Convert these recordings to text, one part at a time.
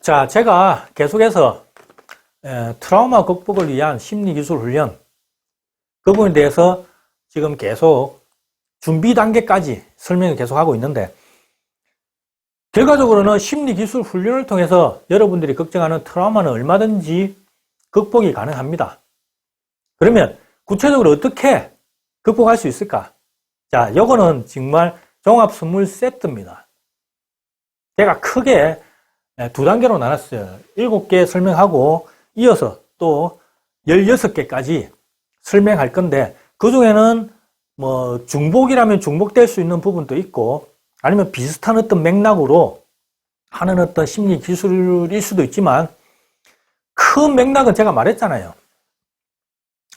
자, 제가 계속해서 트라우마 극복을 위한 심리기술 훈련 그 부분에 대해서 지금 계속 준비 단계까지 설명을 계속하고 있는데, 결과적으로는 심리기술 훈련을 통해서 여러분들이 걱정하는 트라우마는 얼마든지 극복이 가능합니다. 그러면 구체적으로 어떻게 극복할 수 있을까? 자, 요거는 정말 종합 선물 세트입니다. 제가 크게 두 단계로 나눴어요. 7개 설명하고 이어서 또 16개까지 설명할 건데, 그 중에는 뭐 중복이라면 중복될 수 있는 부분도 있고, 아니면 비슷한 어떤 맥락으로 하는 어떤 심리 기술일 수도 있지만, 큰 맥락은 제가 말했잖아요.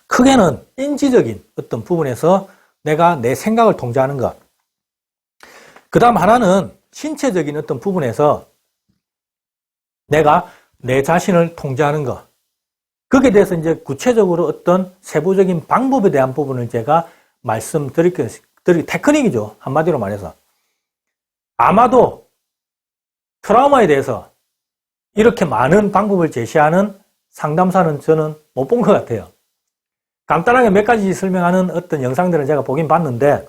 크게는 인지적인 어떤 부분에서 내가 내 생각을 통제하는 것. 그 다음 하나는 신체적인 어떤 부분에서 내가 내 자신을 통제하는 것. 거기에 대해서 이제 구체적으로 어떤 세부적인 방법에 대한 부분을 제가 말씀드릴 테크닉이죠. 한마디로 말해서. 아마도 트라우마에 대해서 이렇게 많은 방법을 제시하는 상담사는 저는 못 본 것 같아요. 간단하게 몇 가지 설명하는 어떤 영상들을 제가 보긴 봤는데,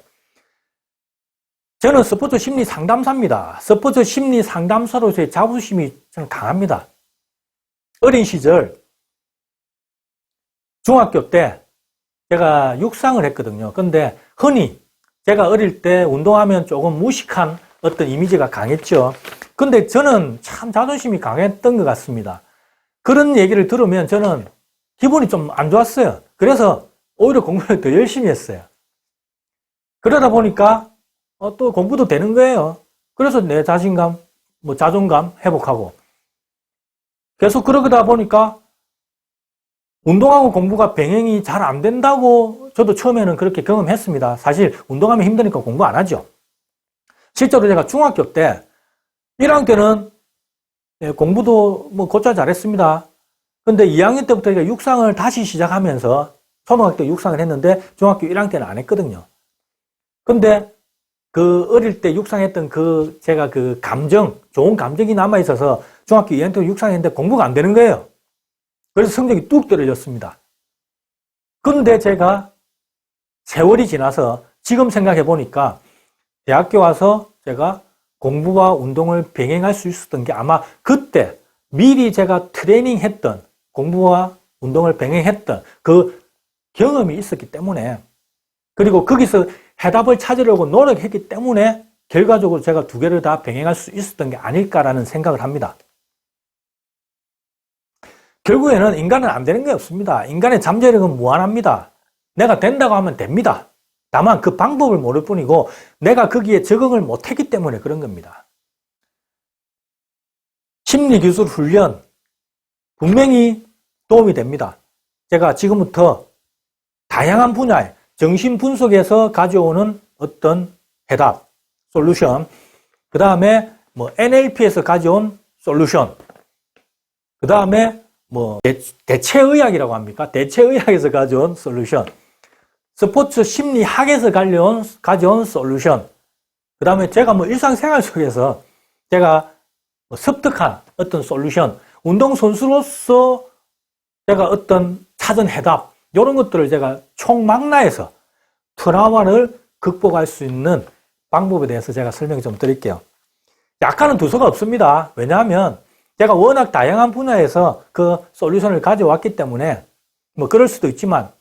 저는 스포츠 심리 상담사입니다. 스포츠 심리 상담사로서의 자부심이 저는 강합니다. 어린 시절 중학교 때 제가 육상을 했거든요. 근데 흔히 제가 어릴 때 운동하면 조금 무식한 어떤 이미지가 강했죠. 근데 저는 참 자존심이 강했던 것 같습니다. 그런 얘기를 들으면 저는 기분이 좀 안 좋았어요. 그래서 오히려 공부를 더 열심히 했어요. 그러다 보니까 또 공부도 되는 거예요. 그래서 내 자신감, 자존감 회복하고. 계속 그러다 보니까 운동하고 공부가 병행이 잘 안 된다고 저도 처음에는 그렇게 경험했습니다. 사실 운동하면 힘드니까 공부 안 하죠. 실제로 제가 중학교 때 1학년 때는 공부도 곧잘 잘했습니다. 근데 2학년 때부터 제가 육상을 다시 시작하면서 초등학교 때 육상을 했는데 중학교 1학년 때는 안 했거든요. 근데 그 어릴 때 육상했던 제가 좋은 감정이 남아있어서 중학교 2학년 때 육상했는데 공부가 안 되는 거예요. 그래서 성적이 뚝 떨어졌습니다. 근데 제가 세월이 지나서 지금 생각해 보니까 대학교 와서 제가 공부와 운동을 병행할 수 있었던 게 아마 그때 미리 제가 트레이닝했던, 공부와 운동을 병행했던 그 경험이 있었기 때문에, 그리고 거기서 해답을 찾으려고 노력했기 때문에 결과적으로 제가 두 개를 다 병행할 수 있었던 게 아닐까라는 생각을 합니다. 결국에는 인간은 안 되는 게 없습니다. 인간의 잠재력은 무한합니다. 내가 된다고 하면 됩니다. 다만 그 방법을 모를 뿐이고 내가 거기에 적응을 못했기 때문에 그런 겁니다. 심리기술 훈련 분명히 도움이 됩니다. 제가 지금부터 다양한 분야의 정신분석에서 가져오는 어떤 해답, 솔루션, 그 다음에 NLP에서 가져온 솔루션, 그 다음에 대체의학이라고 합니까? 대체의학에서 가져온 솔루션, 스포츠 심리학에서 가져온 솔루션, 그 다음에 제가 일상생활 속에서 제가 습득한 어떤 솔루션, 운동선수로서 제가 어떤 찾은 해답, 이런 것들을 제가 총망라해서 트라우마를 극복할 수 있는 방법에 대해서 제가 설명을 좀 드릴게요. 약간은 두서가 없습니다. 왜냐하면 제가 워낙 다양한 분야에서 그 솔루션을 가져왔기 때문에 그럴 수도 있지만,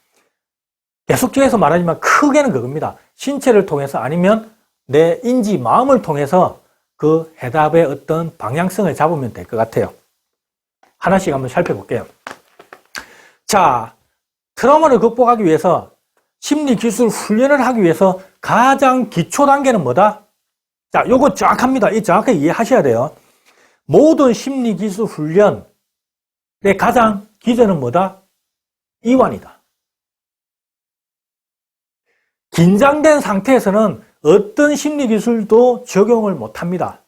계속해서 말하지만 크게는 그겁니다. 신체를 통해서 아니면 내 인지, 마음을 통해서 그 해답의 어떤 방향성을 잡으면 될 것 같아요. 하나씩 한번 살펴볼게요. 자, 트라우마를 극복하기 위해서 심리기술 훈련을 하기 위해서 가장 기초 단계는 뭐다? 자, 요거 정확합니다. 이 정확하게 이해하셔야 돼요. 모든 심리기술 훈련의 가장 기저는 뭐다? 이완이다. 긴장된 상태에서는 어떤 심리기술도 적용을 못합니다.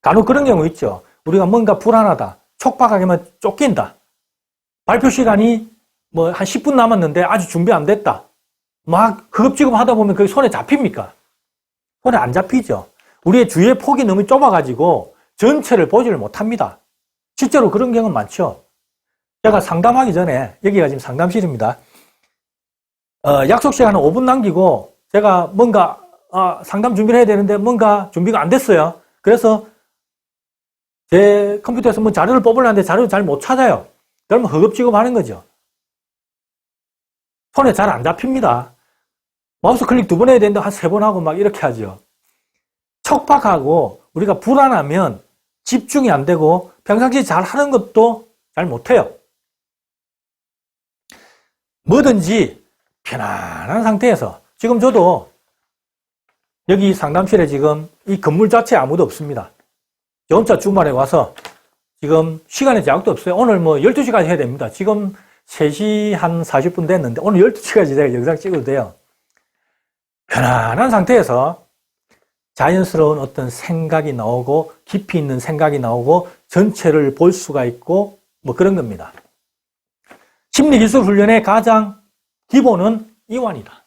간혹 그런 경우 있죠. 우리가 뭔가 불안하다, 촉박하게만 쫓긴다, 발표 시간이 한 10분 남았는데 아직 준비 안 됐다, 막 허겁지겁 하다 보면 그게 손에 잡힙니까? 손에 안 잡히죠. 우리의 주위의 폭이 너무 좁아가지고 전체를 보지를 못합니다. 실제로 그런 경우는 많죠. 제가 상담하기 전에, 여기가 지금 상담실입니다. 약속 시간 한 5분 남기고 제가 뭔가 상담 준비를 해야 되는데 뭔가 준비가 안 됐어요. 그래서 제 컴퓨터에서 뭐 자료를 뽑으려는데 자료를 잘 못 찾아요. 그러면 허겁지겁 하는 거죠. 손에 잘 안 잡힙니다. 마우스 클릭 2번 해야 되는데 한 3번 하고 막 이렇게 하죠. 촉박하고 우리가 불안하면 집중이 안 되고 평상시에 잘 하는 것도 잘 못해요. 뭐든지 편안한 상태에서, 지금 저도 여기 상담실에 지금 이 건물 자체에 아무도 없습니다. 저 혼자 주말에 와서 지금 시간에 제약도 없어요. 오늘 뭐 12시까지 해야 됩니다. 지금 3시 한 40분 됐는데 오늘 12시까지 제가 영상 찍어도 돼요. 편안한 상태에서 자연스러운 어떤 생각이 나오고 깊이 있는 생각이 나오고 전체를 볼 수가 있고 뭐 그런 겁니다. 심리기술 훈련의 가장 기본은 이완이다.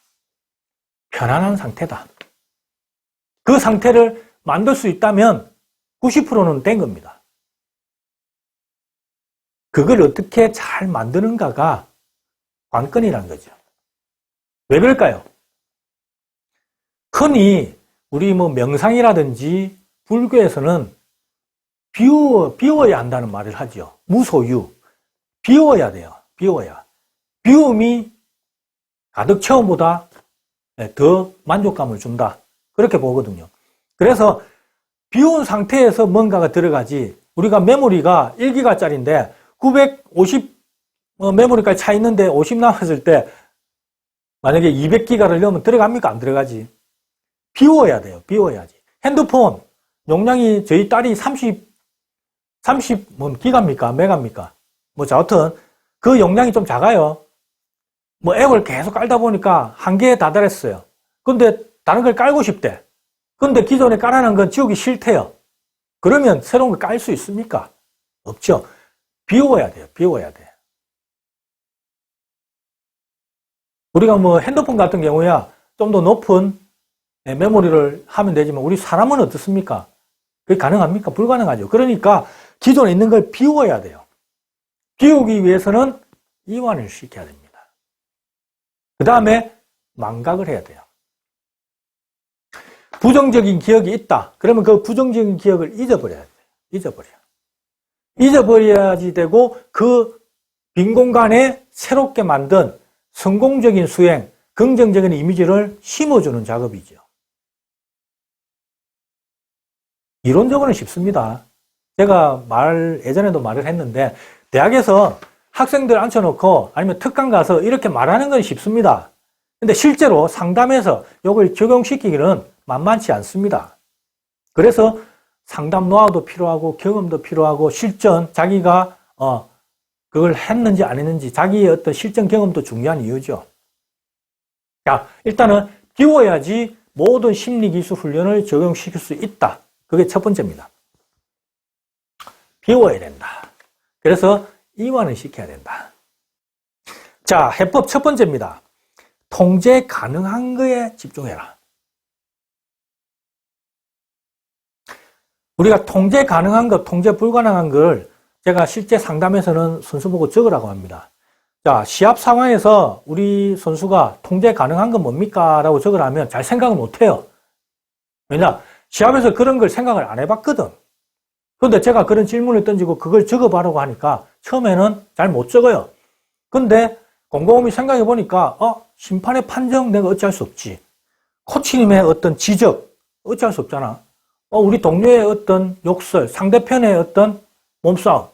편안한 상태다. 그 상태를 만들 수 있다면 90%는 된 겁니다. 그걸 어떻게 잘 만드는가가 관건이란 거죠. 왜 그럴까요? 흔히 우리 뭐 명상이라든지 불교에서는 비워야 한다는 말을 하죠. 무소유. 비워야 돼요. 비워야. 비움이 가득 채움보다 더 만족감을 준다. 그렇게 보거든요. 그래서 비운 상태에서 뭔가가 들어가지, 우리가 메모리가 1기가짜리인데 950 메모리까지 차 있는데 50 남았을 때 만약에 200기가를 넣으면 들어갑니까? 안 들어가지. 비워야 돼요. 비워야지. 핸드폰 용량이 저희 딸이 30 뭐 기가입니까? 메가입니까? 뭐 하여튼 그 용량이 좀 작아요. 뭐 앱을 계속 깔다 보니까 한계에 다다랐어요. 근데 다른 걸 깔고 싶대. 근데 기존에 깔아놓은 건 지우기 싫대요. 그러면 새로운 걸 깔 수 있습니까? 없죠. 비워야 돼요. 비워야 돼. 우리가 뭐 핸드폰 같은 경우야 좀 더 높은 메모리를 하면 되지만 우리 사람은 어떻습니까? 그게 가능합니까? 불가능하죠. 그러니까 기존에 있는 걸 비워야 돼요. 비우기 위해서는 이완을 시켜야 됩니다. 그 다음에 망각을 해야 돼요. 부정적인 기억이 있다. 그러면 그 부정적인 기억을 잊어버려야 돼요. 잊어버려야지 되고 그 빈 공간에 새롭게 만든 성공적인 수행, 긍정적인 이미지를 심어주는 작업이죠. 이론적으로는 쉽습니다. 제가 예전에도 말을 했는데 대학에서 학생들 앉혀놓고 아니면 특강 가서 이렇게 말하는 건 쉽습니다. 근데 실제로 상담에서 이걸 적용시키기는 만만치 않습니다. 그래서 상담 노하우도 필요하고 경험도 필요하고 실전, 자기가 그걸 했는지 안 했는지 자기의 어떤 실전 경험도 중요한 이유죠. 자, 일단은 비워야지 모든 심리기술 훈련을 적용시킬 수 있다. 그게 첫 번째입니다. 비워야 된다. 그래서 이완을 시켜야 된다. 자, 해법 첫 번째입니다. 통제 가능한 거에 집중해라. 우리가 통제 가능한 것, 통제 불가능한 걸 제가 실제 상담에서는 선수 보고 적으라고 합니다. 자, 시합 상황에서 우리 선수가 통제 가능한 건 뭡니까? 라고 적으라면 잘 생각을 못 해요. 왜냐? 시합에서 그런 걸 생각을 안 해봤거든. 그런데 제가 그런 질문을 던지고 그걸 적어봐라고 하니까 처음에는 잘 못 적어요. 근데 곰곰이 생각해 보니까 심판의 판정 내가 어찌할 수 없지. 코치님의 어떤 지적 어찌할 수 없잖아. 우리 동료의 어떤 욕설, 상대편의 어떤 몸싸움,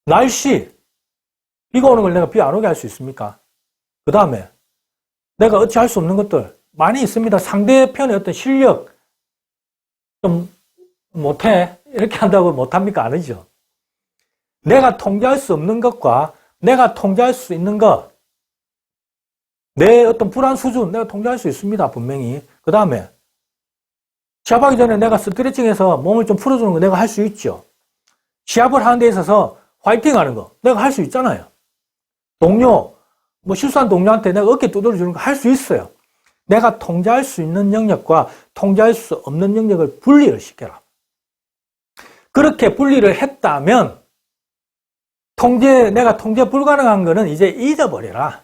날씨, 비가 오는 걸 내가 비 안 오게 할 수 있습니까? 그 다음에 내가 어찌할 수 없는 것들 많이 있습니다. 상대편의 어떤 실력 좀 못해 이렇게 한다고 못합니까? 아니죠. 내가 통제할 수 없는 것과 내가 통제할 수 있는 것, 내 어떤 불안 수준 내가 통제할 수 있습니다. 분명히. 그 다음에 시합하기 전에 내가 스트레칭해서 몸을 좀 풀어주는 거 내가 할 수 있죠. 시합을 하는 데 있어서 화이팅 하는 거 내가 할 수 있잖아요. 동료, 뭐 실수한 동료한테 내가 어깨 두드려주는 거 할 수 있어요. 내가 통제할 수 있는 영역과 통제할 수 없는 영역을 분리를 시켜라. 그렇게 분리를 했다면 내가 통제 불가능한 거는 이제 잊어버려라.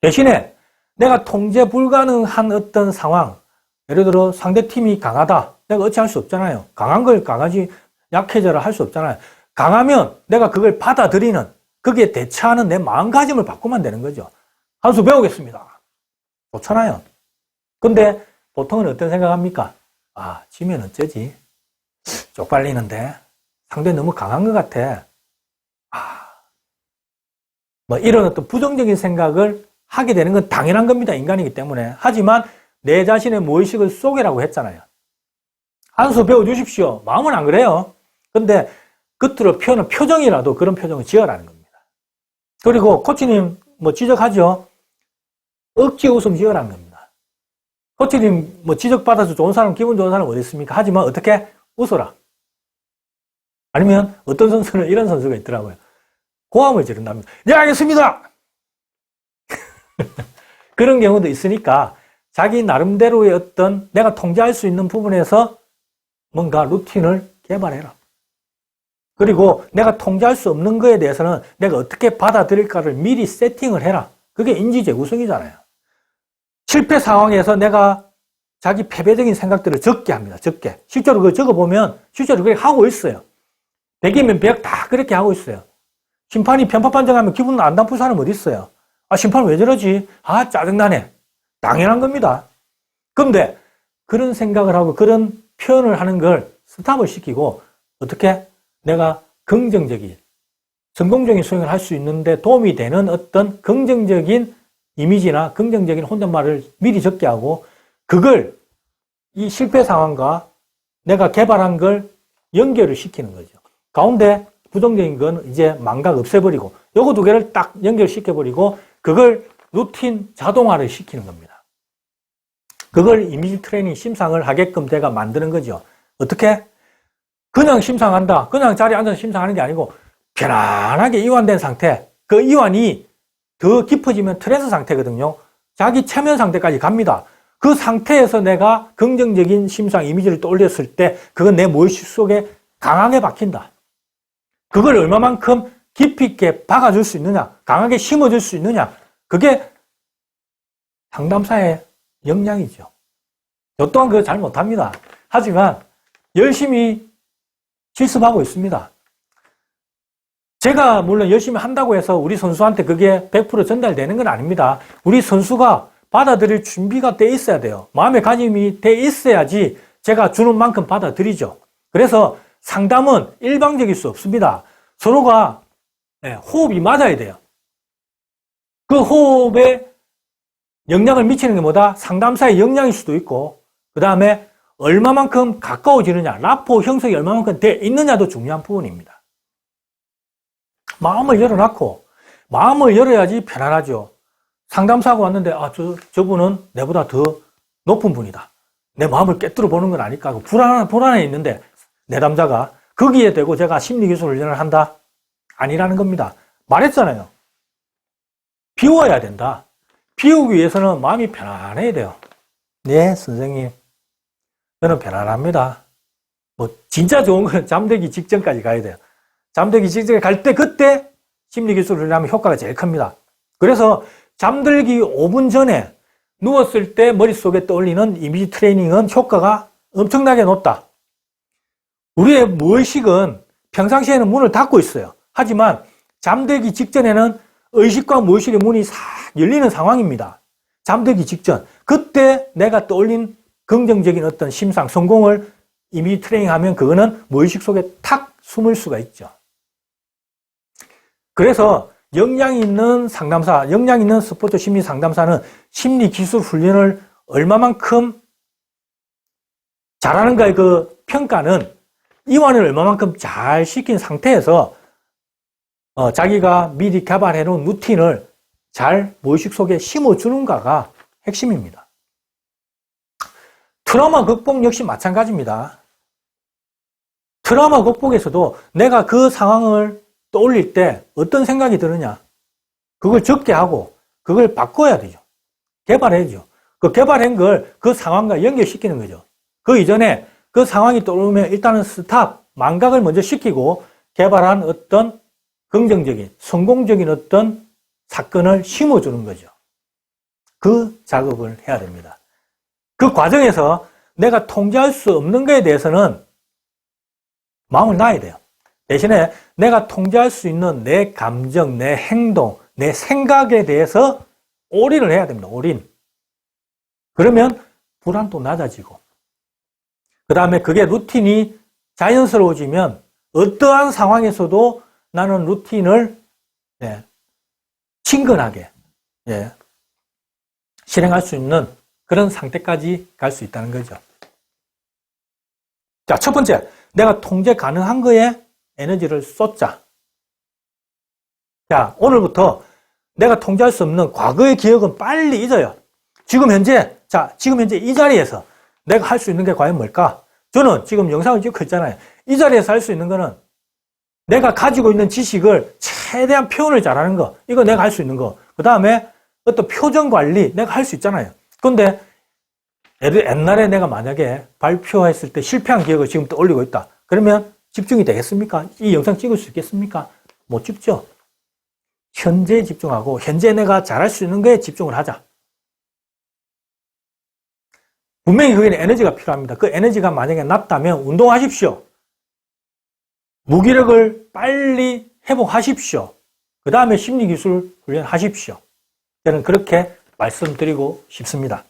대신에 내가 통제 불가능한 어떤 상황, 예를 들어 상대팀이 강하다. 내가 어찌할 수 없잖아요. 강한 걸 강하지 약해져라 할 수 없잖아요. 강하면 내가 그걸 받아들이는, 거기에 대처하는 내 마음가짐을 바꾸면 되는 거죠. 한 수 배우겠습니다. 좋잖아요. 근데 보통은 어떤 생각합니까? 아, 지면 어쩌지? 쪽팔리는데 상대 너무 강한 것 같아. 뭐 이런 어떤 부정적인 생각을 하게 되는 건 당연한 겁니다. 인간이기 때문에. 하지만 내 자신의 무의식을 속이라고 했잖아요. 한 수 배워주십시오. 마음은 안 그래요. 근데 겉으로 표현은 표정이라도 그런 표정을 지어라는 겁니다. 그리고 코치님 뭐 지적하죠. 억지 웃음 지어라는 겁니다. 코치님 뭐 지적받아서 좋은 사람, 기분 좋은 사람 어디 있습니까? 하지만 어떻게? 웃어라. 아니면 어떤 선수는 이런 선수가 있더라고요. 고함을 지른답니다. 네, 알겠습니다! 그런 경우도 있으니까 자기 나름대로의 어떤 내가 통제할 수 있는 부분에서 뭔가 루틴을 개발해라. 그리고 내가 통제할 수 없는 거에 대해서는 내가 어떻게 받아들일까를 미리 세팅을 해라. 그게 인지재구성이잖아요. 실패 상황에서 내가 자기 패배적인 생각들을 적게 합니다. 적게. 실제로 그거 적어보면 실제로 그렇게 하고 있어요. 100이면 100 다 그렇게 하고 있어요. 심판이 편파 판정하면 기분 안 나쁜 사람 어디 있어요? 아, 심판 왜 저러지? 아, 짜증나네. 당연한 겁니다. 그런데 그런 생각을 하고 그런 표현을 하는 걸 스탑을 시키고 어떻게 내가 긍정적인, 성공적인 수행을 할 수 있는데 도움이 되는 어떤 긍정적인 이미지나 긍정적인 혼잣말을 미리 적게 하고 그걸 이 실패 상황과 내가 개발한 걸 연결을 시키는 거죠. 가운데 부정적인 건 이제 망각 없애버리고 요거 두 개를 딱 연결시켜버리고 그걸 루틴 자동화를 시키는 겁니다. 그걸 이미지 트레이닝 심상을 하게끔 내가 만드는 거죠. 어떻게? 그냥 심상한다. 그냥 자리에 앉아서 심상하는 게 아니고 편안하게 이완된 상태. 그 이완이 더 깊어지면 트랜스 상태거든요. 자기 체면 상태까지 갑니다. 그 상태에서 내가 긍정적인 심상 이미지를 떠올렸을 때 그건 내 무의식 속에 강하게 박힌다. 그걸 얼마만큼 깊이 있게 박아줄 수 있느냐, 강하게 심어줄 수 있느냐, 그게 상담사의 역량이죠. 저 또한 그거 잘 못합니다. 하지만 열심히 실습하고 있습니다. 제가 물론 열심히 한다고 해서 우리 선수한테 그게 100% 전달되는 건 아닙니다. 우리 선수가 받아들일 준비가 돼 있어야 돼요. 마음의 가짐이 돼 있어야지 제가 주는 만큼 받아들이죠. 그래서 상담은 일방적일 수 없습니다. 서로가 호흡이 맞아야 돼요. 그 호흡에 영향을 미치는 게 뭐다? 상담사의 역량일 수도 있고 그 다음에 얼마만큼 가까워지느냐, 라포 형성이 얼마만큼 돼 있느냐도 중요한 부분입니다. 마음을 열어놨고 마음을 열어야지 편안하죠. 상담사가 왔는데 저분은 내보다 더 높은 분이다. 내 마음을 깨뜨려 보는 건 아닐까 하고 불안해 있는데 내담자가 거기에 대고 제가 심리기술 훈련을 한다? 아니라는 겁니다. 말했잖아요. 비워야 된다. 비우기 위해서는 마음이 편안해야 돼요. 네, 선생님. 저는 편안합니다. 뭐 진짜 좋은 건 잠들기 직전까지 가야 돼요. 잠들기 직전에 갈 때 그때 심리기술 훈련하면 효과가 제일 큽니다. 그래서 잠들기 5분 전에 누웠을 때 머릿속에 떠올리는 이미지 트레이닝은 효과가 엄청나게 높다. 우리의 무의식은 평상시에는 문을 닫고 있어요. 하지만 잠들기 직전에는 의식과 무의식의 문이 싹 열리는 상황입니다. 잠들기 직전. 그때 내가 떠올린 긍정적인 어떤 심상, 성공을 이미지 트레이닝하면 그거는 무의식 속에 탁 숨을 수가 있죠. 그래서 역량 있는 상담사, 역량 있는 스포츠 심리 상담사는 심리 기술 훈련을 얼마만큼 잘하는가의 그 평가는 이완을 얼마만큼 잘 시킨 상태에서 자기가 미리 개발해 놓은 루틴을 잘 무의식 속에 심어주는가가 핵심입니다. 트라우마 극복 역시 마찬가지입니다. 트라우마 극복에서도 내가 그 상황을 떠올릴 때 어떤 생각이 드느냐, 그걸 적게 하고 그걸 바꿔야 되죠. 개발해야죠. 그 개발한 걸 그 상황과 연결시키는 거죠. 그 이전에 그 상황이 떠오르면 일단은 스탑, 망각을 먼저 시키고 개발한 어떤 긍정적인, 성공적인 어떤 사건을 심어주는 거죠. 그 작업을 해야 됩니다. 그 과정에서 내가 통제할 수 없는 것에 대해서는 마음을 놔야 돼요. 대신에 내가 통제할 수 있는 내 감정, 내 행동, 내 생각에 대해서 올인을 해야 됩니다. 올인. 그러면 불안도 낮아지고 그 다음에 그게 루틴이 자연스러워지면 어떠한 상황에서도 나는 루틴을 친근하게 실행할 수 있는 그런 상태까지 갈 수 있다는 거죠. 자, 첫 번째, 내가 통제 가능한 거에 에너지를 쏟자. 자, 오늘부터 내가 통제할 수 없는 과거의 기억은 빨리 잊어요. 지금 현재 이 자리에서 내가 할 수 있는 게 과연 뭘까? 저는 지금 영상을 찍고 있잖아요. 이 자리에서 할 수 있는 거는 내가 가지고 있는 지식을 최대한 표현을 잘하는 거. 이거 내가 할 수 있는 거. 그 다음에 어떤 표정 관리 내가 할 수 있잖아요. 근데 옛날에 내가 만약에 발표했을 때 실패한 기억을 지금 떠올리고 있다. 그러면 집중이 되겠습니까? 이 영상 찍을 수 있겠습니까? 못 찍죠. 현재에 집중하고 현재 내가 잘할 수 있는 거에 집중을 하자. 분명히 거기는 에너지가 필요합니다. 그 에너지가 만약에 낮다면 운동하십시오. 무기력을 빨리 회복하십시오. 그 다음에 심리기술 훈련하십시오. 저는 그렇게 말씀드리고 싶습니다.